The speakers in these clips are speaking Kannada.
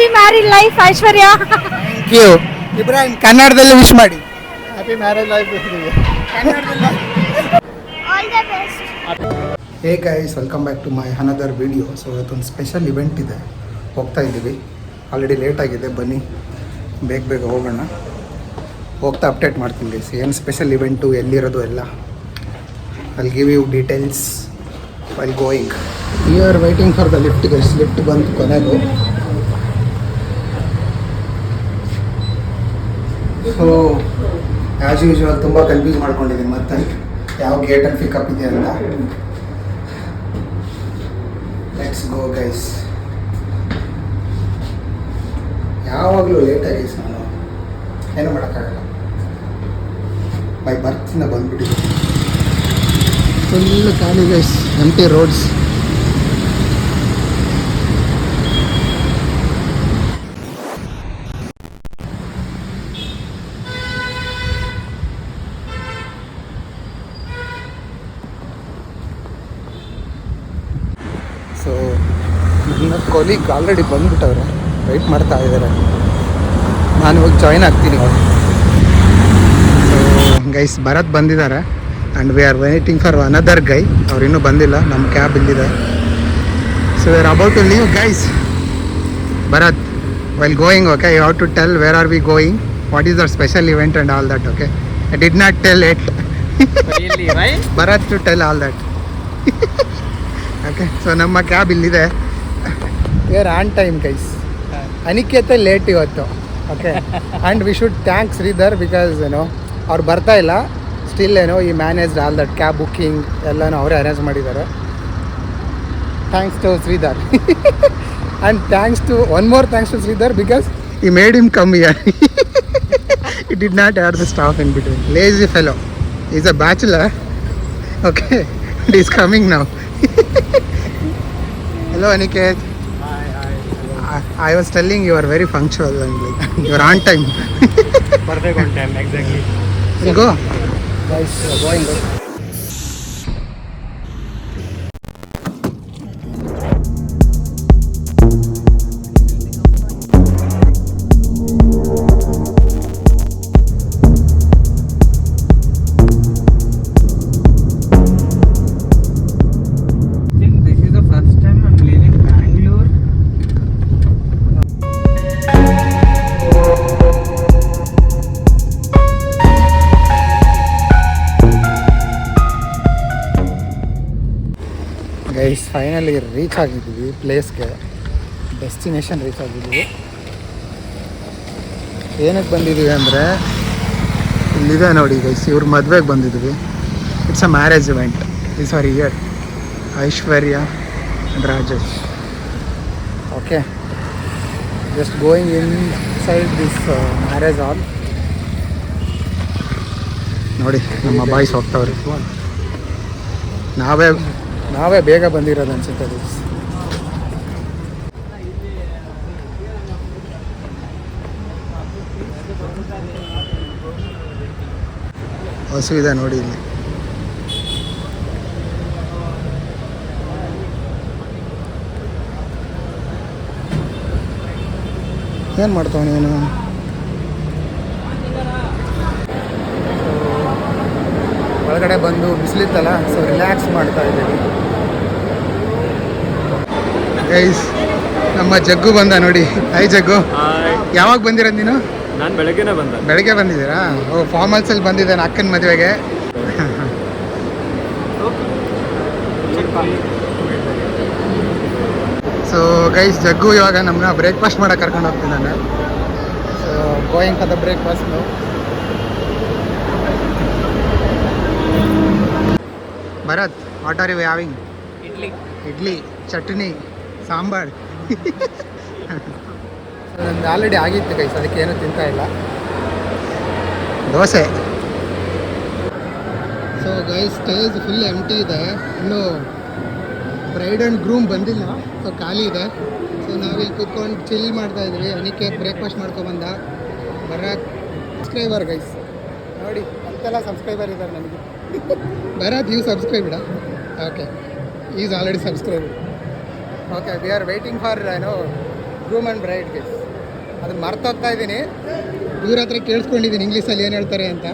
Happy married life Aishwarya. Thank you. Ibrahim ಕನ್ನಡದಲ್ಲಿ ವಿಶ್ ಮಾಡಿ. Happy marriage life. All the best. Hey guys, welcome back to my another video. So ಇವತ್ತೊಂದು ಸ್ಪೆಷಲ್ ಇವೆಂಟ್ ಇದೆ, ಹೋಗ್ತಾ ಇದ್ದೀವಿ. ಆಲ್ರೆಡಿ ಲೇಟ್ ಆಗಿದೆ, ಬನ್ನಿ ಬೇಗ ಬೇಗ ಹೋಗೋಣ. ಹೋಗ್ತಾ ಅಪ್ಡೇಟ್ ಮಾಡ್ತೀನಿ ಗೈಸ್, ಏನು ಸ್ಪೆಷಲ್ ಇವೆಂಟು, ಎಲ್ಲಿರೋದು ಎಲ್ಲ. I'll give you details while going. We are waiting for the lift guys. Lift ಬಂತು ಕೊನೆಗೂ. ಸೊ ಆ್ಯಸ್ ಯೂಶ್ವಲ್ ತುಂಬ ಕನ್ಫ್ಯೂಸ್ ಮಾಡ್ಕೊಂಡಿದ್ದೀನಿ ಮತ್ತೆ ಯಾವ ಗೇಟಲ್ಲಿ ಪಿಕಪ್ ಇದೆ ಅಂತ. Let's go guys. ಯಾವಾಗಲೂ ಲೇಟಾಗಿ ನಾನು ಏನು ಮಾಡೋಕ್ಕಾಗಲ್ಲ. ಬೈ ಬರ್ತಿಂದ ಬಂದ್ಬಿಟ್ಟಿದ್ದೀನಿ. ಫುಲ್ ಖಾಲಿ ಗೈಸ್, ಎಂಟಿ ರೋಡ್ಸ್. ಸೊ ನನ್ನ ಕೊಲೀಗ್ ಆಲ್ರೆಡಿ ಬಂದ್ಬಿಟ್ಟವ್ರೆ, ವೆಯ್ಟ್ ಮಾಡ್ತಾ ಇದ್ದಾರೆ. ನಾನು ಇವಾಗ ಜಾಯ್ನ್ ಆಗ್ತೀನಿ. ಸೊ ಗೈಸ್ ಭರತ್ ಬಂದಿದ್ದಾರೆ and we are waiting for another guy. ಅವ್ರು ಇನ್ನೂ ಬಂದಿಲ್ಲ, ನಮ್ಮ ಕ್ಯಾಬ್ ಇಲ್ಲಿದೆ. So we are about to leave guys. Bharath, while going, okay, you have to tell where are we going, what is our special event and all that. Okay, I did not tell it. Bharath to tell all that. Okay, so ನಮ್ಮ ಕ್ಯಾಬ್ ಇಲ್ಲಿದೆ. We are on time guys. Aniket late ಇವತ್ತು. Okay, and we should thanks Shridhar because ಏನೋ ಅವ್ರು ಬರ್ತಾ ಇಲ್ಲ. ಸ್ಟಿಲ್ ಏನೋ he managed all that cab booking ಎಲ್ಲನೂ ಅವರೇ ಅರೇಂಜ್ ಮಾಡಿದ್ದಾರೆ. Thanks to Shridhar. And thanks to one more thanks to Shridhar because he made him come here. It did not add the staff in between. Lazy fellow, is a bachelor. Okay, it is coming now. Hello Aniket. Hi. I was telling you are very punctual and like you are on time. Perfect on time, exactly. You go. Guys, going good. Guys finally reach ಆಗಿದ್ದೀವಿ ಪ್ಲೇಸ್ಗೆ, ಡೆಸ್ಟಿನೇಷನ್ ರೀಚ್ ಆಗಿದ್ದೀವಿ. ಏನಕ್ಕೆ ಬಂದಿದ್ದೀವಿ ಅಂದರೆ ಇಲ್ಲಿದೆ ನೋಡಿ ಗೈಸ್, ಇವ್ರ ಮದುವೆಗೆ ಬಂದಿದ್ದೀವಿ. It's a marriage event this our year. Aishwarya and Rajesh. Okay, just going inside this marriage hall. ನೋಡಿ ನಮ್ಮ ಬಾಯ್ಸ್ ಹೋಗ್ತಾವ್ರಿ. ನಾವೇ ಬೇಗ ಬಂದಿರೋದು ಅನ್ಸುತ್ತೆ. ಹಸು ಇದೆ ನೋಡಿ ಇಲ್ಲಿ. ಏನು ಮಾಡ್ತಾವ ನೀನು? ಒಳಗಡೆ ಬಂದು ಬಿಸಿಲಿತ್ತಲ್ಲ, ಸೊ ರಿಲ್ಯಾಕ್ಸ್ ಮಾಡ್ತಾ ಇದ್ದೀವಿ. ಗೈಸ್ ನಮ್ಮ ಜಗ್ಗು ಬಂದ ನೋಡಿ. ಹೈ ಜಗ್ಗು, ಯಾವಾಗ ಬಂದಿರೋದು ನೀನು? ನಾನು ಬೆಳಗ್ಗೆನೇ ಬಂದೆ. ಬೆಳಗ್ಗೆ ಬಂದಿದ್ದೀರಾ? ಓ, ಫಾರ್ಮಲ್ಸಲ್ಲಿ ಬಂದಿದ್ದಾನೆ ಅಕ್ಕನ ಮದುವೆಗೆ. ಸೊ ಗೈಸ್ ಜಗ್ಗು ಇವಾಗ ನಮ್ಮನ್ನ ಬ್ರೇಕ್ಫಾಸ್ಟ್ ಮಾಡೋಕೆ ಕರ್ಕೊಂಡು ಹೋಗ್ತಿದ್ದಾನೆ. So going for the breakfast. Bharath, what are you having? Idli, chutney, sambar. ನಂದು ಆಲ್ರೆಡಿ ಆಗಿತ್ತು ಗೈಸ್, ಅದಕ್ಕೆ ಏನೂ ತಿಂತಾ ಇಲ್ಲ. Dosa. So guys stage full empty ಇದೆ, ಇನ್ನೂ ಬ್ರೈಡ್ ಆ್ಯಂಡ್ ಗ್ರೂಮ್ ಬಂದಿಲ್ಲ, ಸೊ ಖಾಲಿ ಇದೆ. ಸೊ ನಾವಿಲ್ಲಿ ಕೂತ್ಕೊಂಡು ಚಿಲ್ ಮಾಡ್ತಾ ಇದ್ವಿ. ಅನಿಕೇತ್ ಬ್ರೇಕ್ಫಾಸ್ಟ್ ಮಾಡ್ಕೊಬಂದ. ಭರತ್ ಸಬ್ಸ್ಕ್ರೈಬರ್ ಗೈಸ್ ನೋಡಿ, ಅಂತೆಲ್ಲ ಸಬ್ಸ್ಕ್ರೈಬರ್ ಇದ್ದಾರೆ ನನಗೆ. Bharath, you subscribed? Okay, is already subscribe. Okay, we are waiting for groom and ಬ್ರೈಡ್ಗೆ ಅದನ್ನ ಮರ್ತೋಗ್ತಾ ಇದ್ದೀನಿ. ಇವ್ರ ಹತ್ರ ಕೇಳಿಸ್ಕೊಂಡಿದ್ದೀನಿ ಇಂಗ್ಲೀಷಲ್ಲಿ ಏನು ಹೇಳ್ತಾರೆ ಅಂತ,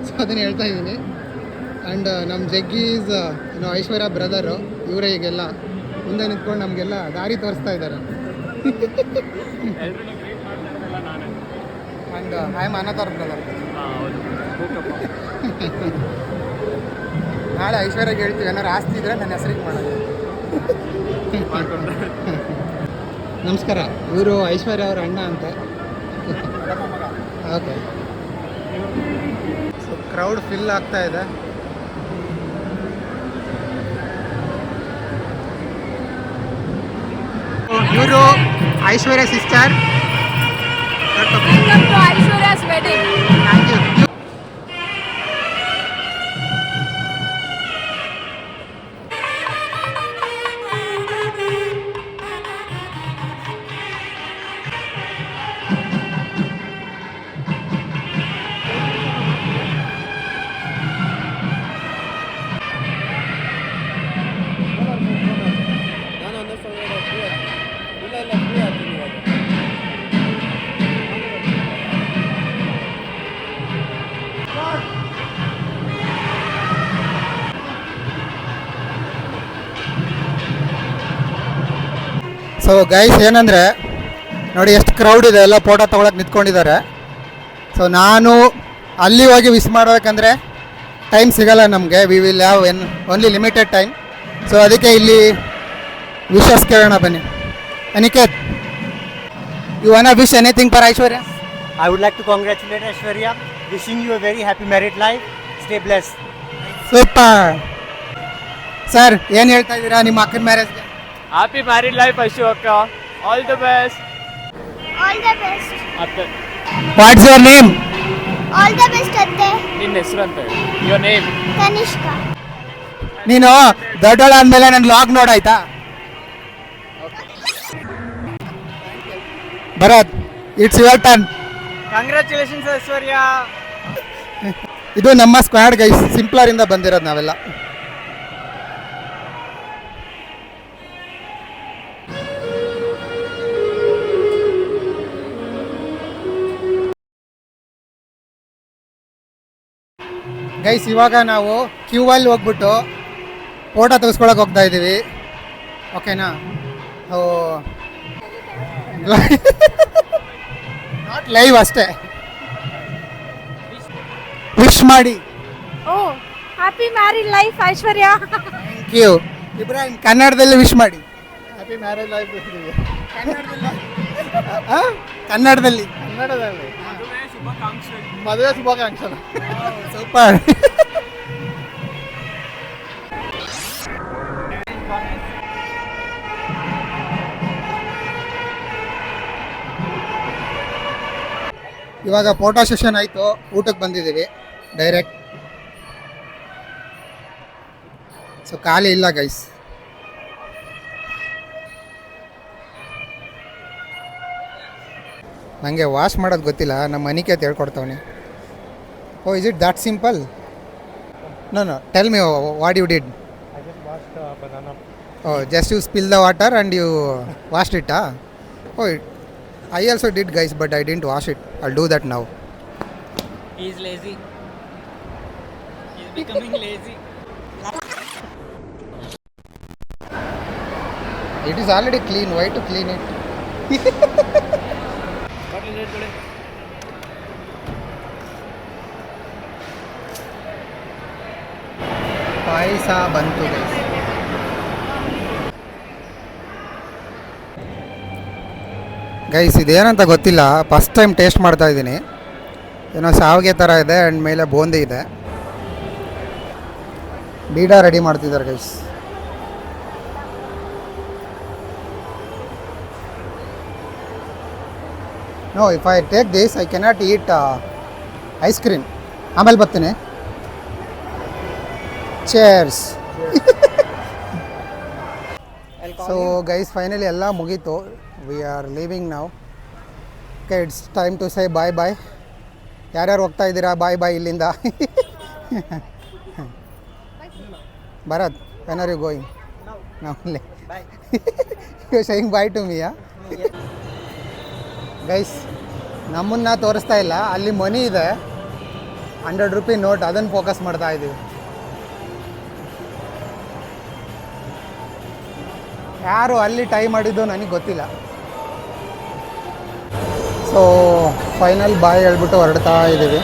ಸೊ ಅದನ್ನು ಹೇಳ್ತಾ ಇದ್ದೀನಿ. ಆ್ಯಂಡ್ ನಮ್ಮ ಜಗ್ಗಿ ಈಸ್ ಐಶ್ವರ್ಯ ಬ್ರದರು. ಇವರೇ ಈಗೆಲ್ಲ ಮುಂದೆ ನಿಂತ್ಕೊಂಡು ನಮಗೆಲ್ಲ ದಾರಿ ತೋರಿಸ್ತಾ ಇದ್ದಾರೆ. And I am another brother. ನಾಳೆ ಐಶ್ವರ್ಯಗೆ ಹೇಳ್ತೀವಿ, ಏನಾರು ಆಸ್ತಿ ಇದ್ರೆ ನನ್ನ ಹೆಸರಿಗೆ ಮಾಡೋದು. ನಮಸ್ಕಾರ, ಇವರು ಐಶ್ವರ್ಯ ಅವ್ರ ಅಣ್ಣ ಅಂತ. ಓಕೆ, ಸೊ ಕ್ರೌಡ್ ಫಿಲ್ ಆಗ್ತಾ ಇದೆ. ಇವರು Aishwarya sister. Welcome to Aishwarya's wedding. Thank you. So guys ಏನಂದರೆ ನೋಡಿ ಎಷ್ಟು ಕ್ರೌಡ್ ಇದೆ, ಎಲ್ಲ ಫೋಟೋ ತೊಗೊಳಕ್ಕೆ ನಿಂತ್ಕೊಂಡಿದ್ದಾರೆ. ಸೊ ನಾನು ಅಲ್ಲಿ ಹೋಗಿ ವಿಶ್ ಮಾಡಬೇಕಂದ್ರೆ ಟೈಮ್ ಸಿಗಲ್ಲ ನಮಗೆ. We will have only limited time. So ಅದಕ್ಕೆ ಇಲ್ಲಿ ವಿಶಸ್ ಕೇಳೋಣ ಬನ್ನಿ. Aniket, you want to wish anything for Aishwarya? I would like to congratulate Aishwarya, wishing you a very happy married life. Stay blessed. Super sir, ಏನು ಹೇಳ್ತಾ ಇದ್ದೀರಾ ನಿಮ್ಮ ಅಕ್ಕನ ಮ್ಯಾರೇಜ್ಗೆ? ಹ್ಯಾಪಿ ಮ್ಯಾರಿಡ್ ಲೈಫ್ ಐಶು ಅಕ್ಕ. All the best. All the best. ಅತ್ತೆ, what's your name? All the best ಅತ್ತೆ. ನಿನ್ನ ಹೆಸರು ಅಂತ ಹೇಳಿ. Your name? ತನಿಷ್ಕಾ. ನೀನು ದೊಡ್ಡೋಳಾದ್ಮೇಲೆ ನನ್ನ ಲಾಗ್ ನೋಡಾಯ್ತಾ? Bharath, it's your turn. Congratulations Aishwarya. ಇದು ನಮ್ಮ ಸ್ಕ್ವಾಡ್ ಗೈಸ್, ಸಿಂಪ್ಲರಿಂದ ಬಂದಿರೋದು ನಾವೆಲ್ಲ. ಗೈಸ್ ಇವಾಗ ನಾವು ಕ್ಯೂವಲ್ಲಿ ಹೋಗ್ಬಿಟ್ಟು ಫೋಟೋ ತೆಗೆಸ್ಕೊಳಕ್ಕೆ ಹೋಗ್ತಾ ಇದ್ದೀವಿ. ಓಕೆನಾ? ಓ ನಾಟ್ ಲೈವ್ ಅಷ್ಟೇ. ವಿಶ್ ಮಾಡಿ. Oh, happy married life Aishwarya. Thank you. Ibrahim, ಕನ್ನಡದಲ್ಲಿ ವಿಶ್ ಮಾಡಿ. Happy marriage life. ಕನ್ನಡದಲ್ಲಿ ಮದುವೆ ಶುಭಾಕಾಂಕ್ಷೆ. ಸೂಪರ್. ಇವಾಗ ಫೋಟೋ ಸೆಷನ್ ಆಯಿತು, ಊಟಕ್ಕೆ ಬಂದಿದ್ದೀವಿ ಡೈರೆಕ್ಟ್. ಸೊ ಖಾಲಿ ಇಲ್ಲ ಗೈಸ್. ನನಗೆ ವಾಶ್ ಮಾಡೋದು ಗೊತ್ತಿಲ್ಲ, ನಮ್ಮ ಮನಿಕೆ ಹೇಳ್ಕೊಡ್ತಾವನೆ. Oh, is it that simple? No no, tell me what you did. I just washed banana. Oh, just you spill the water and you washed it. Oh, I also did guys, but I didn't wash it. I'll do that now. He is lazy. He is becoming lazy. It is already clean. Why to clean it? What is it today? ಪಾಯಸ ಬಂತು ಗೈಸ್. ಗೈಸ್ ಇದೇನಂತ ಗೊತ್ತಿಲ್ಲ, ಫಸ್ಟ್ ಟೈಮ್ ಟೇಸ್ಟ್ ಮಾಡ್ತಾ ಇದ್ದೀನಿ. ಏನೋ ಶಾವಿಗೆ ಥರ ಇದೆ ಆ್ಯಂಡ್ ಮೇಲೆ ಬೂಂದಿ ಇದೆ. ಬೀಡ ರೆಡಿ ಮಾಡ್ತಿದ್ದಾರೆ guys. No, if I take this I cannot eat ice cream. ಆಮೇಲೆ ಬರ್ತೀನಿ. ಚೇರ್ಸ್. ಸೊ ಗೈಸ್ ಫೈನಲಿ ಎಲ್ಲ ಮುಗೀತು. ವಿ ಆರ್ ಲೀವಿಂಗ್ ನಾವು. Okay, it's time to say bye bye. ಯಾರ್ಯಾರು ಹೋಗ್ತಾ ಇದ್ದೀರಾ ಬಾಯ್ ಬಾಯ್ ಇಲ್ಲಿಂದ? Bharath, when are you going? ನಾವು you saying bye to me? Guys ನಮ್ಮನ್ನ ತೋರಿಸ್ತಾ ಇಲ್ಲ, ಅಲ್ಲಿ ಮನಿ ಇದೆ, 100 ರೂಪಿ ನೋಟ್, ಅದನ್ನು ಫೋಕಸ್ ಮಾಡ್ತಾ ಇದ್ದೀವಿ. ಯಾರು ಅಲ್ಲಿ ಟೈ ಮಾಡಿದ್ದು ನನಗೆ ಗೊತ್ತಿಲ್ಲ. ಸೊ ಫೈನಲ್ ಬಾಯ್ ಹೇಳ್ಬಿಟ್ಟು ಹೊರಡ್ತಾ ಇದ್ದೀವಿ.